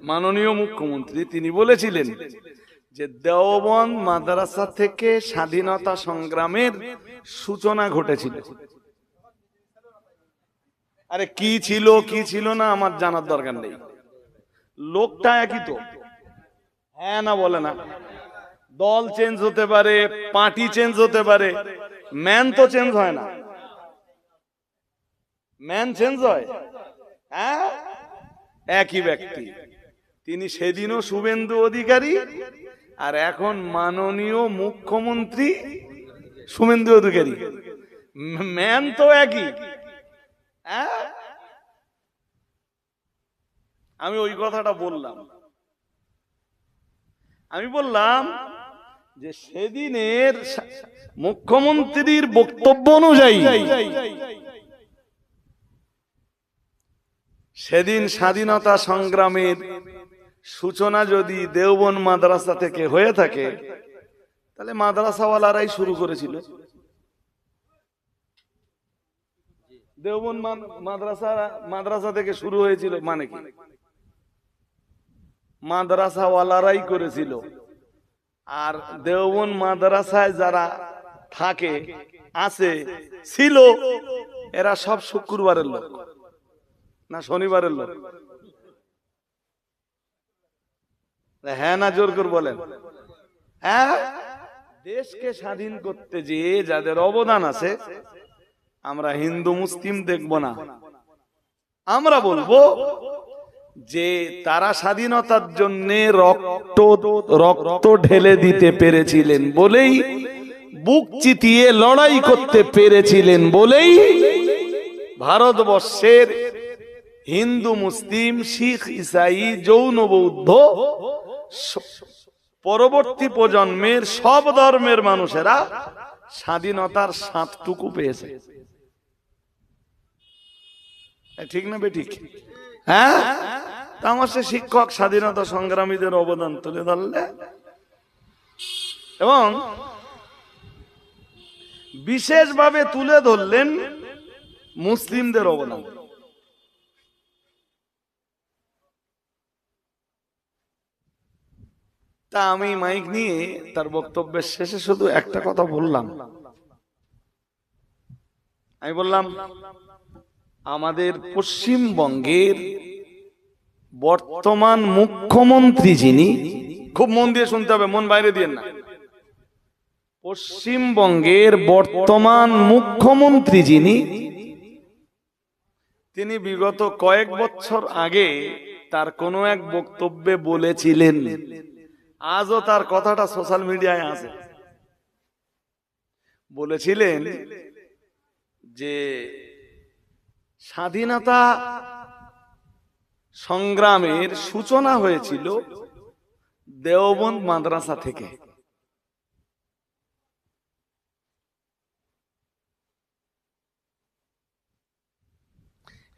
মাননীয় মুখ্যমন্ত্রী তিনি বলেছিলেন যে দেওবন্দ মাদ্রাসা থেকে স্বাধীনতা সংগ্রামের সূচনা ঘটেছিল। আরে কি ছিল কি ছিল না আমার জানার দরকার নেই, লোকটা একই তো। হ্যাঁ না বলে না, দল চেঞ্জ হতে পারে, পার্টি চেঞ্জ হতে পারে, ম্যান তো চেঞ্জ হয় না। ম্যান চেঞ্জ হয়, হ্যাঁ, একই ব্যক্তি। তিনি সেদিনও শুভেন্দু অধিকারী আর এখন মাননীয় মুখ্যমন্ত্রী শুভেন্দু অধিকারী, ম্যান তো একই। হ্যাঁ, আমি ওই কথাটা বললাম। আমি বললাম যে সেদিনের মুখ্যমন্ত্রীর বক্তব্য অনুযায়ী সেদিন স্বাধীনতা সংগ্রামের সূচনা যদি দেওবন্দ মাদ্রাসা থেকে হয়ে থাকে, তাহলে মাদ্রাসাওয়ালারাই শুরু করেছিল। দেওবন্দ মাদ্রাসা থেকে শুরু হয়েছিল মানে কি? মাদ্রাসাওয়ালারাই করেছিল। আর দেওবন্দ মাদ্রাসায় যারা থাকে, আছে, ছিল, এরা সব শুক্রবারের লোক না শনিবারের লোক? হ্যাঁ না জোর করে বলেন। হ্যাঁ, দেশকে স্বাধীন করতে যে যাদের অবদান আছে, আমরা হিন্দু মুসলিম দেখব না। আমরা বলবো যে তারা স্বাধীনতার জন্য রক্ত ঢেলে দিতে পেরেছিলেন বলেই, বুক চিতিয়ে লড়াই করতে পেরেছিলেন বলেই ভারতবর্ষের হিন্দু মুসলিম শিখ ইসাই জৈন বৌদ্ধ পরবর্তী প্রজন্মের সব ধর্মের মানুষেরা স্বাধীনতার স্বাদটুকু পেয়েছে। ঠিক না বেঠিক? হ্যাঁ, আমার সে শিক্ষক স্বাধীনতা সংগ্রামীদের অবদান তুলে ধরলে এবং বিশেষভাবে তুলে ধরলেন মুসলিমদের অবদান। তা আমি মাইক নিয়ে তার বক্তব্যের শেষে শুধু একটা কথা বললাম। আমি বললাম আমাদের পশ্চিমবঙ্গের বর্তমান মুখ্যমন্ত্রী যিনি, খুব মন দিয়ে শুনতে হবে, মন বাইরে দিয়ে না। পশ্চিমবঙ্গের বর্তমান মুখ্যমন্ত্রী যিনি, তিনি বিগত কয়েক বছর আগে তার কোনো এক বক্তব্যে বলেছিলেন, আজও তার কথাটা সোশ্যাল মিডিয়ায় আছে, বলেছিলেন যে স্বাধীনতা সংগ্রামের সূচনা হয়েছিল দেওবন্দ মাদ্রাসা থেকে।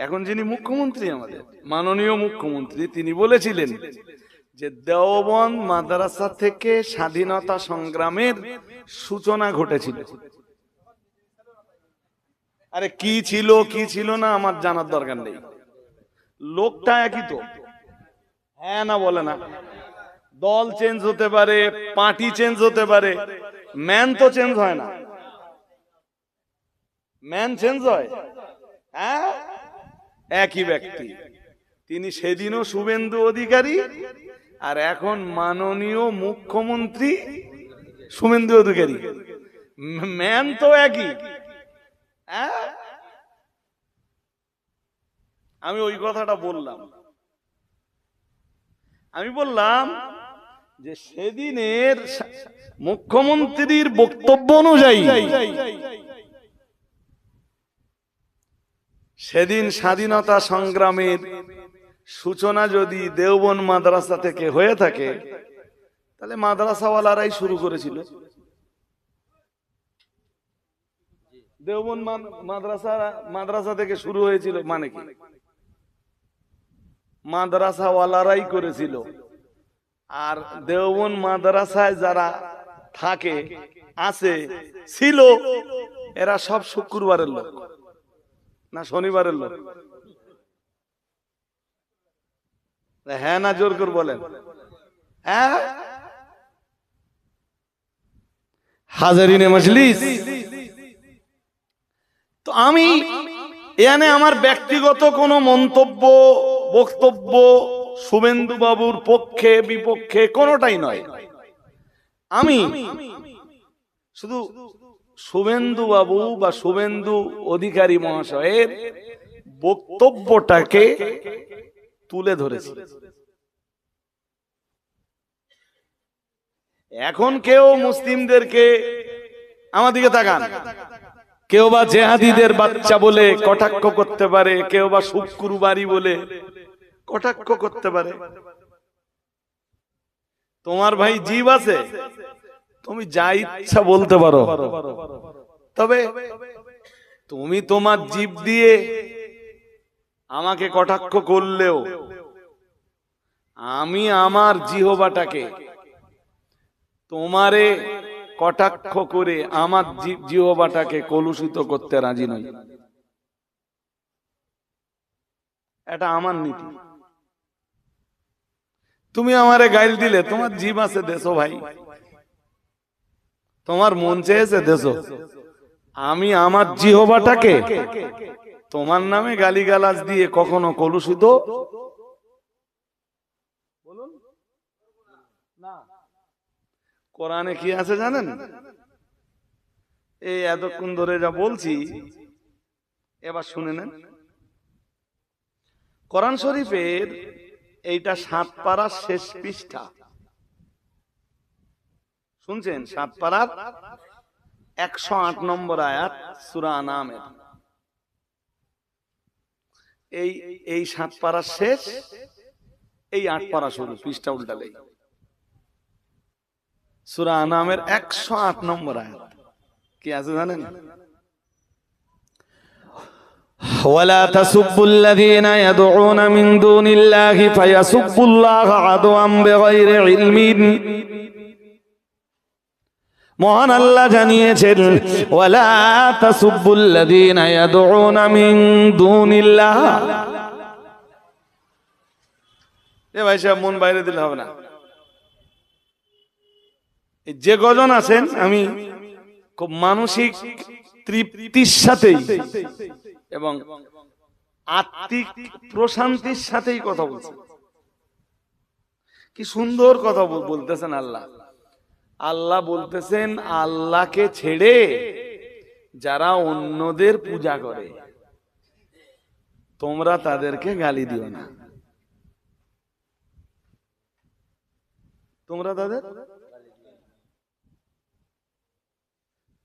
এখন যিনি মুখ্যমন্ত্রী, আমাদের মাননীয় মুখ্যমন্ত্রী, তিনি বলেছিলেন যে দেওবন্দ মাদ্রাসা থেকে স্বাধীনতা সংগ্রামের সূচনা ঘটেছিল। আরে কি ছিল কি ছিল না আমার জানার দরকার নেই, লোকটা একই তো। হ্যাঁ না বলে না, দল চেঞ্জ হতে পারে, পার্টি চেঞ্জ হতে পারে, ম্যান তো চেঞ্জ হয় না। ম্যান চেঞ্জ হয়, হ্যাঁ, একই ব্যক্তি। তিনি সেদিনও শুভেন্দু অধিকারী আর এখন মাননীয় মুখ্যমন্ত্রী শুভেন্দু অধিকারী, ম্যান তো একই। হ্যাঁ, আমি ওই কথাটা বললাম। আমি বললাম যে সেদিনের মুখ্যমন্ত্রীর বক্তব্য অনুযায়ী সেদিন স্বাধীনতা সংগ্রামের সূচনা যদি দেওবন্দ মাদ্রাসা থেকে হয়ে থাকে, তাহলে মাদ্রাসাওয়ালারাই শুরু করেছিল। দেওবন্দ মাদ্রাসা থেকে শুরু হয়েছিল মানে কি? মাদ্রাসাওয়ালারাই করেছিল। আর দেওবন্দ মাদ্রাসায় যারা থাকে, আছে, ছিল, এরা সব শুক্রবারের লোক না শনিবারের লোক? হ্যাঁ না জোর করে বলেন? হ্যাঁ, হাজারিনে মজলিস। তো আমি এখানে আমার ব্যক্তিগত কোনো মন্তব্য বক্তব্য শুভেন্দু বাবুর পক্ষে বিপক্ষে কোনোটাই নয়। আমি শুধু শুভেন্দু বাবু বা শুভেন্দু অধিকারী মহাশয়ের বক্তব্যটাকে তুলে ধরেছি। এখন কেউ মুসলিমদেরকে, আমার দিকে তাকান, কেউ বা জেহাদিদের বাচ্চা বলে কটাক্ষ করতে পারে, কেউ বা শুক্রবারী বলে কটাক্ষ করতে পারে। তোমার ভাই জীব আছে, তুমি যা ইচ্ছা বলতে পারো, তবে তুমি তোমার জীব দিয়ে আমাকে কটাক্ষ করলেও আমি আমার জিহবাটাকে তোমারে কটাক্ষ করে আমার জিহবাটাকে কলুষিত করতে রাজি নই। এটা আমার নীতি। তুমি আমারে গাইল দিলে, তোমার জীব আছে দেশো ভাই, তোমার মন চেয়েছে দেশো। আমি আমার জিহবাটাকে তোমার নামে গালিগালাজ দিয়ে কখনো কলুষিত বলুন না। কোরআনে কি আছে জানেন? এই এতক্ষণ ধরে যা বলছি এবার শুনে নেন। কোরআন শরীফের এইটা 7 পারার শেষ পৃষ্ঠা, শুনছেন? 7 পারার 108 নম্বর আয়াত সূরা আনামের। এই 7 পারার শেষ, এই 8 পারা শুরু, পৃষ্ঠা উল্টালেই। সূরা আনামের 108 নম্বর আয়াত কি আছে জানেন? ওয়ালা তাসুব্বুল্লাযীনা ইয়াদউনা মিন দুনিল্লাহি ফায়াসুব্বুল্লাহা আদওয়াম বিগাইরি ইলমিন। মহান আল্লাহ জানিয়েছেন, ওয়ালা তাসুব্বুল্লাযীনা ইয়াদউনা মিন দুনিল্লাহ। এ ভাই সাহেব, মন বাইরে দিলে হবে না। যে গজন আছেন, আমি খুব মানসিক তৃপ্তির সাথেই এবং আত্মিক প্রশান্তির সাথেই কথা বলছেন। কি সুন্দর কথা বলতেছেন আল্লাহ। আল্লাহ বলতেছেন, আল্লাহকে ছেড়ে যারা অন্যদের পূজা করে তোমরা তাদেরকে গালি দিও না। তোমরা তাদের,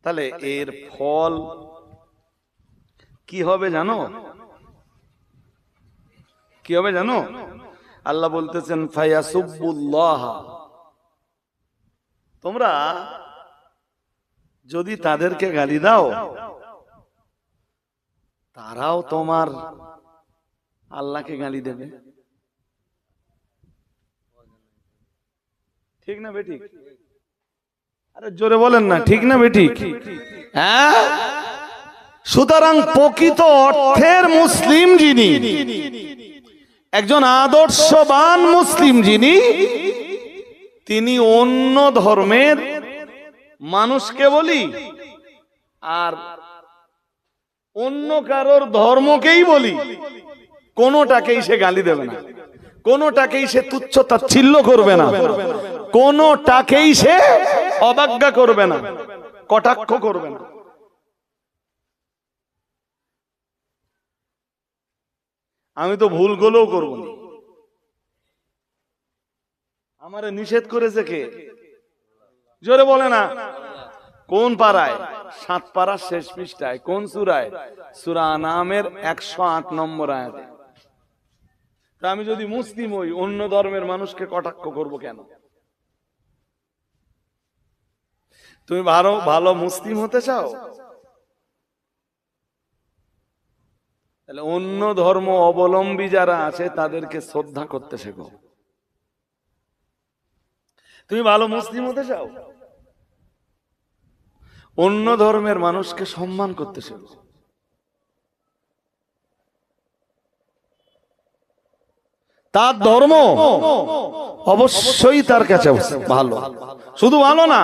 তাহলে এর ফল কি হবে জানো? কি হবে জানো? আল্লাহ বলতেছেন, ফায়াসুব্বুল্লাহ, তোমরা যদি তাদেরকে গালি দাও তারাও তোমার আল্লাহকে গালি দেবে। ঠিক না বেঠিক? আরে জোরে বলেন না, ঠিক না বেঠিক? হ্যাঁ। সুতরাং প্রকৃত অর্থের মুসলিম যিনি, একজন আদর্শবান মুসলিম যিনি, তিনি অন্য ধর্মের মানুষকে বলি আর অন্য কারোর ধর্মকেই বলি, কোনোটাকেই সে গালি দেবে না, কোনোটাকেই সে তুচ্ছ তাচ্ছিল্য করবে না, কোনোটাকেই সে অবজ্ঞা করবে না, কটাক্ষ করবে না। আমি তো ভুল গুলোও করব না। আমারে নিষেধ করেছে কে? জোরে বলে না। কোন পারায়? 7 পারার শেষ পৃষ্ঠায়। কোন সূরায়? সূরা আনামের 108 নম্বর আয়াতে। তা আমি যদি মুসলিম হই, অন্য ধর্মের মানুষকে কটাক্ষ করব কেন? তুমি ভালো ভালো মুসলিম হতে চাও, তাহলে অন্য ধর্ম অবলম্বী যারা আছে তাদেরকে শ্রদ্ধা করতে শেখো। তুমি ভালো মুসলিম হতে চাও, অন্য ধর্মের মানুষকে সম্মান করতে শেখো। তার ধর্ম অবশ্যই তার কাছে ভালো, শুধু ভালো না,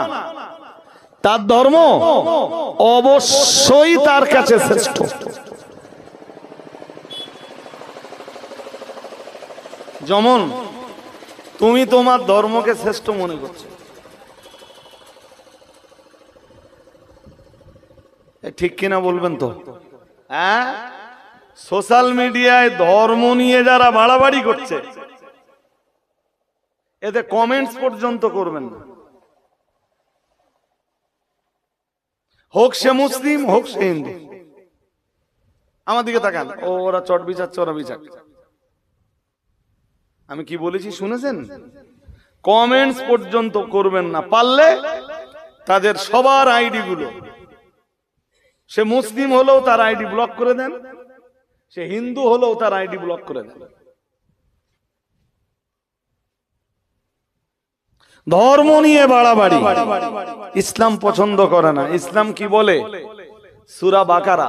তার ধর্ম অবশ্যই তার কাছে শ্রেষ্ঠ। যেমন তুমি তোমার ধর্মকে শ্রেষ্ঠ মনে করছো, ঠিক কিনা বলবেন তো? হ্যাঁ, সোশ্যাল মিডিয়ায় ধর্ম নিয়ে যারা বাড়াবাড়ি করছে, এতে কমেন্টস পর্যন্ত করবেন না, হোক সে মুসলিম হোক সে হিন্দু। আমার দিকে তাকান, ওরা চট বিচাচ্ছে, ওরা বিচাক। আমি কি বলেছি শুনেছেন? কমেন্টস পর্যন্ত করবেন না, পারলে তাদের সবার আইডি গুলো, সে মুসলিম হলেও তার আইডি ব্লক করে দেন, সে হিন্দু হলেও তার আইডি ব্লক করে দেন। ধর্ম নিয়ে বাড়াবাড়ি ইসলাম পছন্দ করে না। ইসলাম কি বলে? সূরা বাকারা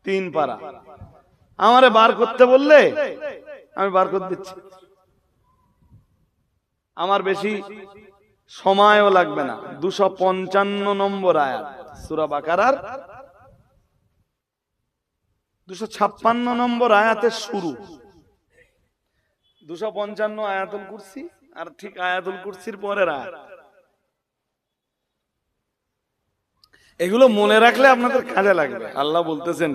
3 পারা। আমারে বার করতে বললে আমি বার করে দিচ্ছি, আমার বেশি সময়ও লাগবে না। 255 নম্বর আয়াত সূরা বাকারার 256 নম্বর আয়াতের শুরু। 255 আয়াতুল কুরসি, আর ঠিক আয়াতুল কুরসির পরের আয়াত। এগুলো মনে রাখলে আপনাদের কাজে লাগবে। আল্লাহ বলতেছেন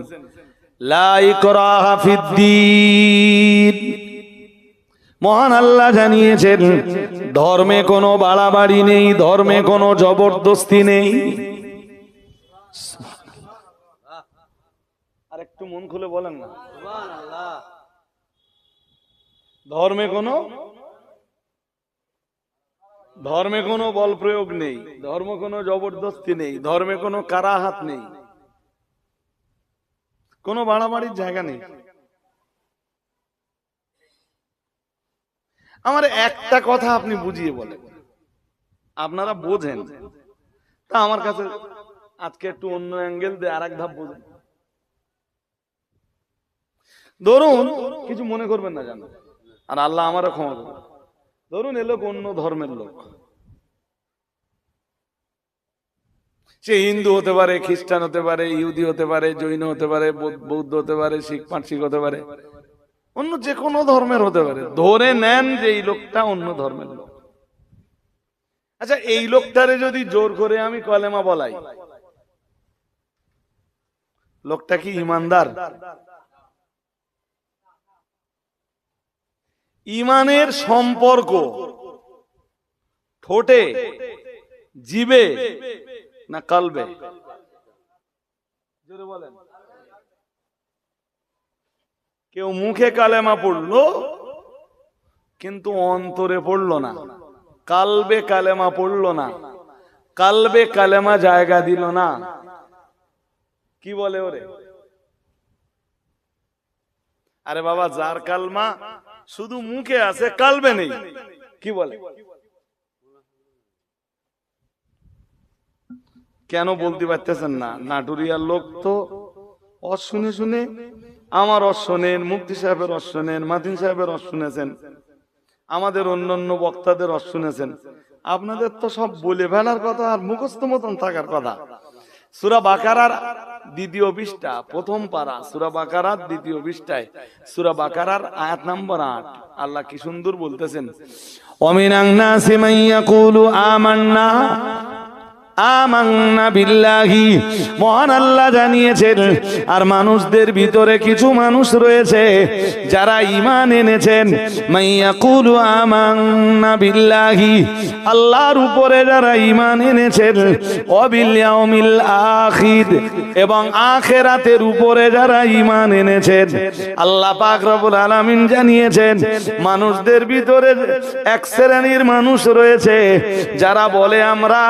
লা ইকরাহা ফিদ্দীন, মহান আল্লাহ জানিয়েছেন ধর্মে কোনো বাড়াবাড়ি নেই, ধর্মে কোনো জবরদস্তি নেই। আর একটু মন খুলে বলেন না সুবহানাল্লাহ। ধর্মে কোনো বল প্রয়োগ নেই, ধর্ম কোনো জবরদস্তি নেই, ধর্মে কোনো কারাহাত নেই, কোনো বাড়াবাড়ির জায়গা নেই। আমার একটা কথা আপনি বুঝিয়ে বলেন, আপনারা বোঝেন, তা আমার কাছে আজকে একটু অন্য অ্যাঙ্গেল দিয়ে আর এক ধাপ বোঝেন। ধরুন কিছু মনে করবেন না জানো, আর আল্লাহ আমারও ক্ষমা করবেন। ধরুন এ লোক অন্য ধর্মের লোক, সে হিন্দু হতে পারে, খ্রিস্টান হতে পারে, ইহুদি হতে পারে, জৈন হতে পারে, বৌদ্ধ হতে পারে, শিখ পার্সিক হতে পারে, অন্য যে কোনো ধর্মের হতে পারে। ধরে নেন যে এই লোকটা অন্য ধর্মের লোক। আচ্ছা, এই লোকটারে যদি জোর করে আমি কলেমা বলাই, লোকটা কি ইমানদার? ইমানের সম্পর্ক ঠোঁটে, জিবে না কলবে? জোরে বলেন। কেউ মুখে কালেমা পড়লো কিন্তু অন্তরে পড়লো না, কালবে কালেমা পড়লো না, কালবে কালেমা জায়গা দিল না, কি বলে ওরে? আরে বাবা, যার কালমা শুধু মুখে আছে কালবে নেই, কি বলে? কেন বলতে পারতেছেন না? নাটুরিয়ার লোক তো শুনে শুনে আমার শোনেন, মুফতি সাহেবের শোনেন, মাতিন সাহেবের শুনেছেন, আমাদের অন্যান্য বক্তাদের শুনেছেন। আপনাদের তো সব বলে ফেলার কথা আর মুখস্থ মতন থাকার কথা। সূরা বাকারার 2য় পৃষ্ঠা, প্রথম পারা, সূরা বাকারার 2য় পৃষ্ঠায়, সূরা বাকারার আয়াত নম্বর 8, আল্লাহ কি সুন্দর বলতেছেন, ওয়ামিনান নাসি মান ইয়াকুলু আমান্না আমান্না বিল্লাহি। মহান আল্লাহ জানিয়েছেন, আর মানুষদের ভিতরে কিছু মানুষ রয়েছে যারা ঈমান এনেছেন, মাইয়াকুলু আমান্না বিল্লাহি, আল্লাহর উপরে যারা ঈমান এনেছেন, ওয়া বিল ইয়াউমিল আখির, এবং আখিরাতের উপরে যারা ঈমান এনেছেন। আল্লাহ পাক রব্বুল আলামিন জানিয়েছেন মানুষদের ভিতরে এক শ্রেণীর মানুষ রয়েছে যারা বলে আমরা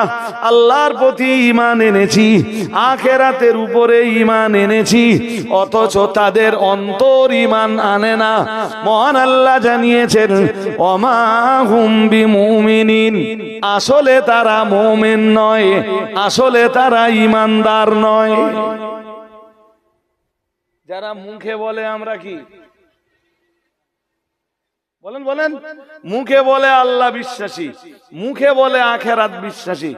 আল্লাহর প্রতি ঈমান এনেছি, আখিরাতের উপরে ঈমান এনেছি, অথচ তাদের অন্তর ঈমান আনে না। মহান আল্লাহ জানিয়েছেন ওমা হুম বিমুমিনিন, আসলে তারা মুমিন নয়, আসলে তারা ঈমানদার নয়। যারা মুখে বলে আমরা কি বলেন বলেন, মুখে বলে আল্লাহ বিশ্বাসী, মুখে বলে আখেরাত বিশ্বাসী,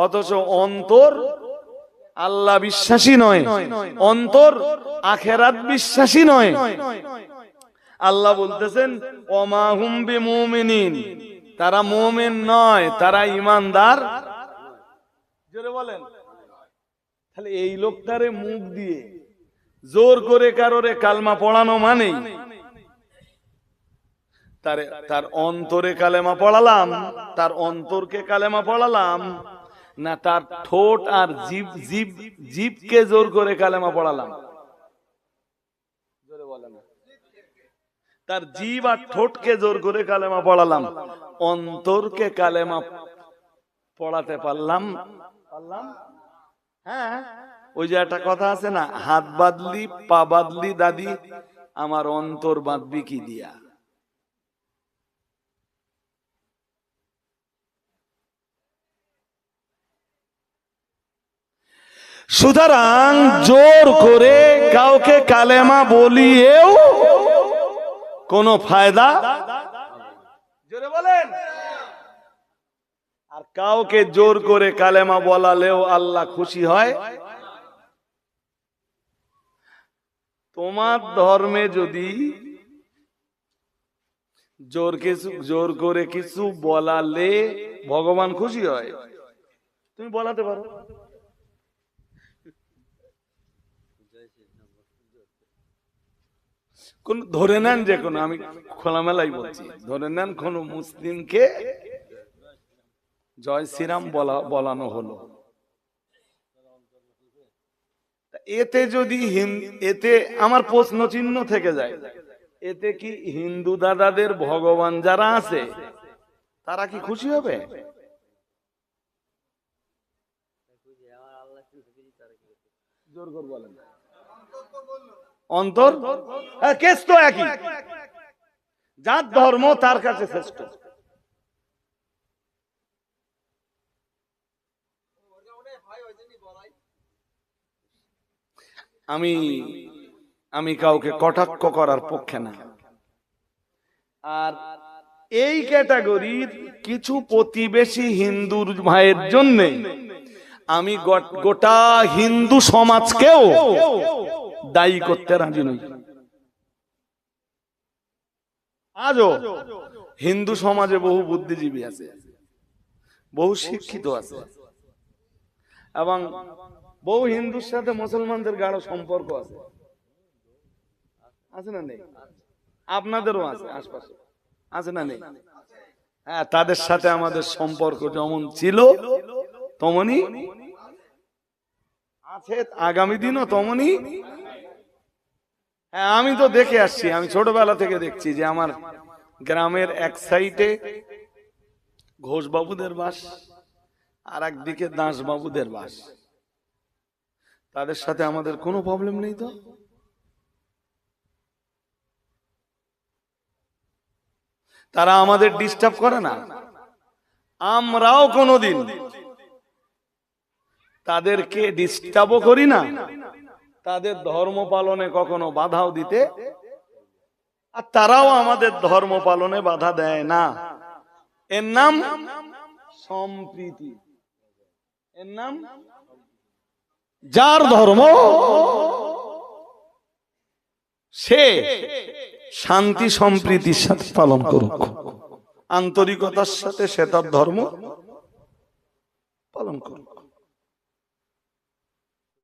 অথচ অন্তর আল্লাহ বিশ্বাসী নয়, অন্তর আখেরাত বিশ্বাসী নয়। আল্লাহ বলতেছেন ওমা হুম বিমুমিনিন, তারা মুমিন নয়, তারা ঈমানদার। জোরে বলেন। তাহলে এই লোকটারে মুখ দিয়ে জোর করে কারোরে কালমা পড়ানো মানেই তার অন্তরে কালেমা পড়ালাম, তার অন্তরকে কালেমা পড়ালাম, না তার ঠোঁট আর জিভকে জোর করে কালেমা পড়ালাম? জোরে বলেন। তার জিভ আর ঠোঁটকে জোর করে কালেমা পড়ালাম, অন্তরকে কালেমা পড়াতে পারলাম? হ্যাঁ, ওই যে একটা কথা আছে না, হাত বাদলি পা বাদলি দাদি, আমার অন্তর বাঁধবি কি দিয়া? সুতরাং জোর করে কাউকে কালেমা বলিয়েও কোনো ফায়দা, জোরে বলেন, আর কাউকে জোর করে কালেমা বলালেও আল্লাহ খুশি হয়। তোমার ধর্মে যদি জোর করে কিছু বলালে ভগবান খুশি হয়, তুমি বলাতে পারো। কোন ধরে নেন, যে কোনো, আমি খোলামেলাই বলছি, ধরে নেন কোন মুসলিমকে জয় শ্রীরাম বলানো হলো, এতে যদি এতে আমার প্রশ্ন চিহ্ন থেকে যায়, এতে কি হিন্দু দাদাদের ভগবান যারা আছে তারা কি খুশি হবে? জোর করে বলেন। অন্তর, কেস তো একই, যার ধর্ম তার কাছে শ্রেষ্ঠ। আমি কাউকে কটাক্ষ করার পক্ষে না, আর এই ক্যাটাগরির কিছু প্রতিবেশী হিন্দুর ভাইয়ের জন্য আমি গোটা হিন্দু সমাজকেও দায়ী করতে রাজি নই। আজও হিন্দু সমাজে বহু বুদ্ধিজীবী আছে, বহু শিক্ষিত আছে, এবং বহু হিন্দুর সাথে মুসলমানদের গাঢ় সম্পর্ক আছে, আছে না নেই? আপনাদেরও আছে, আশপাশে আছে না নেই? হ্যাঁ, তাদের সাথে আমাদের সম্পর্ক যেমন ছিল তেমনই আছে, আগামী দিনও তেমনই। হ্যাঁ, আমি তো দেখে আসছি, আমি ছোটবেলা থেকে দেখছি যে আমার গ্রামের এক সাইডে ঘোষ বাবুদের বাস, আর একদিকে দাস বাবুদের বাস। তাদের সাথে আমাদের কোনো প্রবলেম নেই তো। তারা আমাদের ডিস্টার্ব করে না, আমরাও কোনোদিন তাদেরকে ডিস্টার্বও করি না, তাদের ধর্ম পালনে কখনো বাধাও দিতে, আর তারাও আমাদের ধর্ম পালনে বাধা দেয় না। এর নাম সম্প্রীতি, এর নাম যার ধর্ম সে শান্তি সম্প্রীতির সাথে পালন করুক, আন্তরিকতার সাথে সে তার ধর্ম পালন করুক।